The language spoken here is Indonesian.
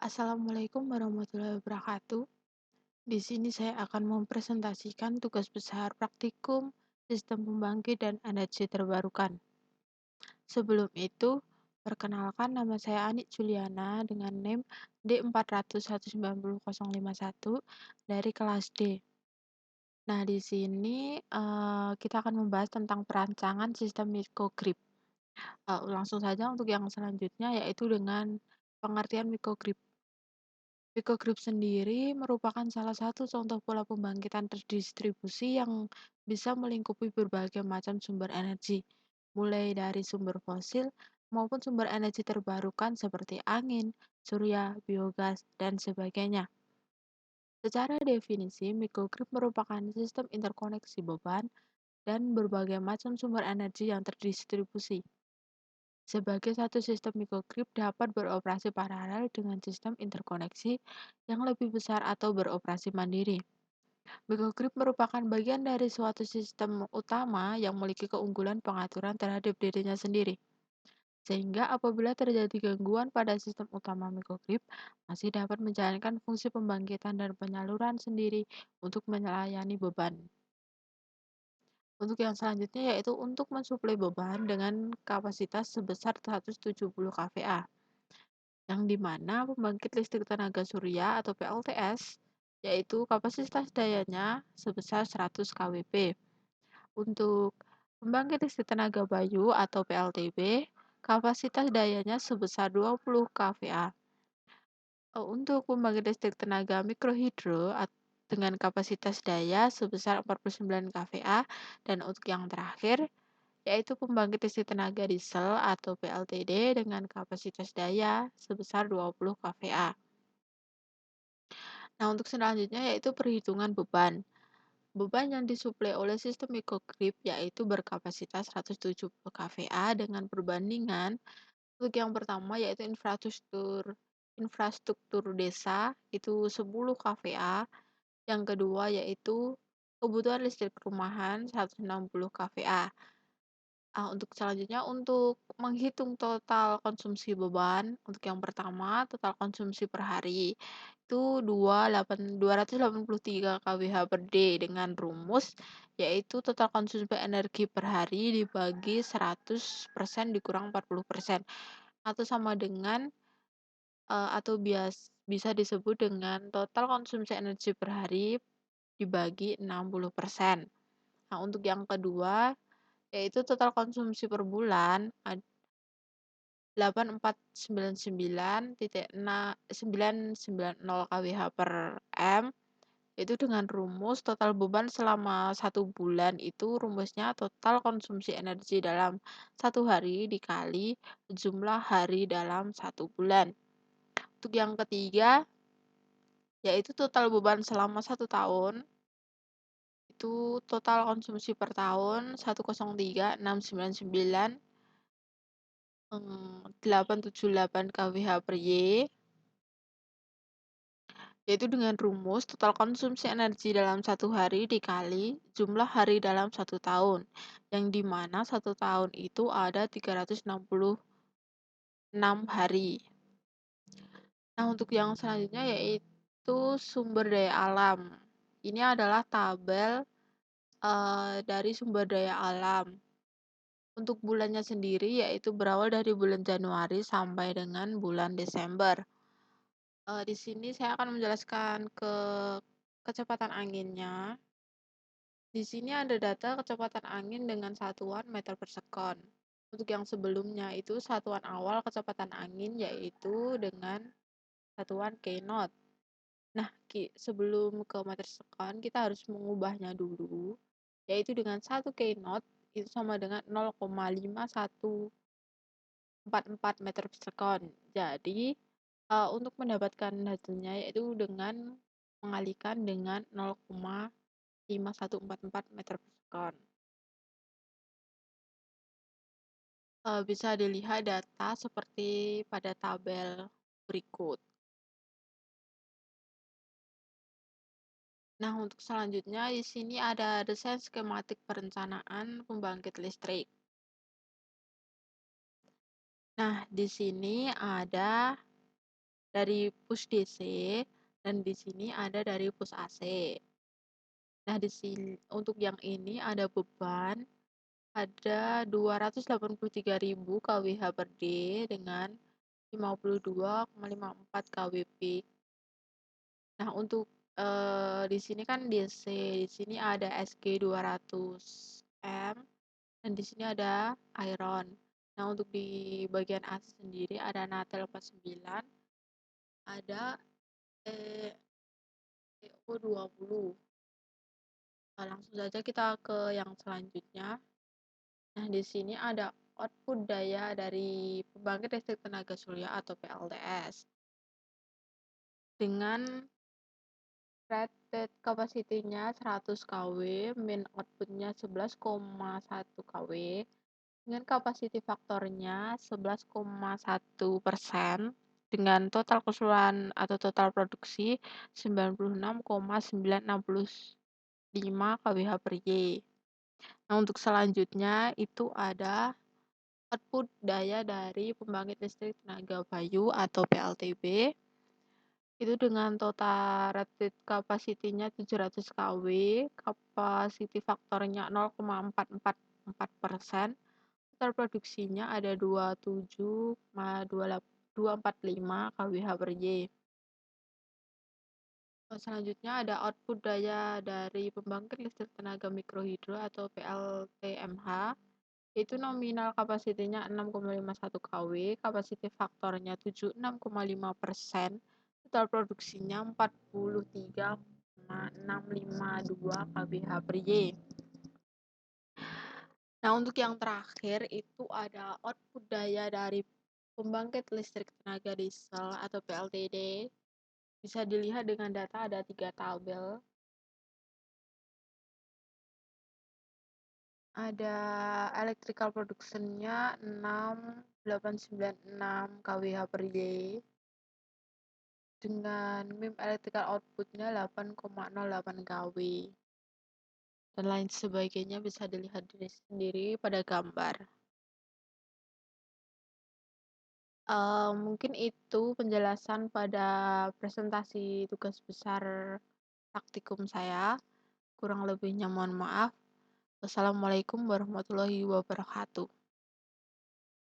Assalamualaikum warahmatullahi wabarakatuh. Di sini saya akan mempresentasikan tugas besar praktikum sistem pembangkit dan energi terbarukan. Sebelum itu, perkenalkan nama saya Anik Juliana dengan NIM D400190051 dari kelas D. Nah, di sini kita akan membahas tentang perancangan sistem microgrid. Langsung saja untuk yang selanjutnya yaitu dengan pengertian microgrid. Microgrid sendiri merupakan salah satu contoh pola pembangkitan terdistribusi yang bisa melingkupi berbagai macam sumber energi, mulai dari sumber fosil maupun sumber energi terbarukan seperti angin, surya, biogas, dan sebagainya. Secara definisi, microgrid merupakan sistem interkoneksi beban dan berbagai macam sumber energi yang terdistribusi. Sebagai satu sistem microgrid dapat beroperasi paralel dengan sistem interkoneksi yang lebih besar atau beroperasi mandiri. Microgrid merupakan bagian dari suatu sistem utama yang memiliki keunggulan pengaturan terhadap dirinya sendiri. Sehingga apabila terjadi gangguan pada sistem utama microgrid, masih dapat menjalankan fungsi pembangkitan dan penyaluran sendiri untuk melayani beban. Untuk yang selanjutnya yaitu untuk mensuplai beban dengan kapasitas sebesar 170 kVA, yang dimana pembangkit listrik tenaga surya atau PLTS, yaitu kapasitas dayanya sebesar 100 kWp. Untuk pembangkit listrik tenaga bayu atau PLTB, kapasitas dayanya sebesar 20 kVA. Untuk pembangkit listrik tenaga mikrohidro dengan kapasitas daya sebesar 49 kVA, dan untuk yang terakhir yaitu pembangkit listrik tenaga diesel atau PLTD dengan kapasitas daya sebesar 20 kVA. Nah, untuk selanjutnya yaitu perhitungan beban. Beban yang disuplai oleh sistem microgrid yaitu berkapasitas 170 kVA dengan perbandingan untuk yang pertama yaitu infrastruktur infrastruktur desa itu 10 kVA, yang kedua yaitu kebutuhan listrik rumahan 160 kVA. Untuk selanjutnya, untuk menghitung total konsumsi beban, untuk yang pertama, total konsumsi per hari itu 283 kWh per day dengan rumus yaitu total konsumsi energi per hari dibagi 100% dikurang 40% atau sama dengan atau bisa disebut dengan total konsumsi energi per hari dibagi 60%. Nah, untuk yang kedua yaitu total konsumsi per bulan 8499,990 kWh per M, itu dengan rumus total beban selama 1 bulan itu rumusnya total konsumsi energi dalam 1 hari dikali jumlah hari dalam 1 bulan. Untuk yang ketiga, yaitu total beban selama 1 tahun, itu total konsumsi per tahun 103.699,878 kWh per Y, yaitu dengan rumus total konsumsi energi dalam 1 hari dikali jumlah hari dalam 1 tahun, yang dimana 1 tahun itu ada 366 hari. Nah, untuk yang selanjutnya yaitu sumber daya alam. Ini adalah tabel dari sumber daya alam. Untuk bulannya sendiri yaitu berawal dari bulan Januari sampai dengan bulan Desember. Di sini saya akan menjelaskan kecepatan anginnya. Di sini ada data kecepatan angin dengan satuan meter per sekon. Untuk yang sebelumnya itu satuan awal kecepatan angin yaitu dengan satuan K-knot. Nah, sebelum ke meter sekon kita harus mengubahnya dulu, yaitu dengan 1 K-knot itu sama dengan 0,5144 meter per sekon. Jadi, untuk mendapatkan hasilnya yaitu dengan mengalihkan dengan 0,5144 meter per sekon. Bisa dilihat data seperti pada tabel berikut. Nah, untuk selanjutnya di sini ada desain skematik perencanaan pembangkit listrik. Nah, di sini ada dari push DC dan di sini ada dari push AC. Nah, di sini untuk yang ini ada beban ada 283.000 kWh per D dengan 52,54 kW peak. Nah, untuk di sini kan DC, di sini ada SG 200M dan di sini ada iron. Nah, untuk di bagian AC sendiri ada Natel 49, ada eh, EO20. Nah, langsung saja kita ke yang selanjutnya. Nah, di sini ada output daya dari pembangkit listrik tenaga surya atau PLTS dengan rated capacity-nya 100 kW, main output-nya 11,1 kW, dengan capacity faktornya 11,1%, dengan total keseluruhan atau total produksi 96,965 kWh per Y. Nah, untuk selanjutnya itu ada output daya dari pembangkit listrik tenaga bayu atau PLTB itu dengan total rated capacity-nya 700 kW, capacity faktornya 0,444%, total produksinya ada 27,245 kWh per Y. Selanjutnya ada output daya dari pembangkit listrik tenaga mikrohidro atau PLTMH, itu nominal kapasitinya 6,51 kW, kapasiti faktornya 76,5%, total produksinya 43,652 kWh per Y. Nah, untuk yang terakhir itu ada output daya dari pembangkit listrik tenaga diesel atau PLTD. Bisa dilihat dengan data ada 3 tabel. Ada electrical production-nya 6,896 kWh per Y dengan MIM electrical output-nya 8,08 kW. Dan lain sebagainya bisa dilihat sendiri pada gambar. Mungkin itu penjelasan pada presentasi tugas besar praktikum saya. Kurang lebihnya mohon maaf. Wassalamualaikum warahmatullahi wabarakatuh.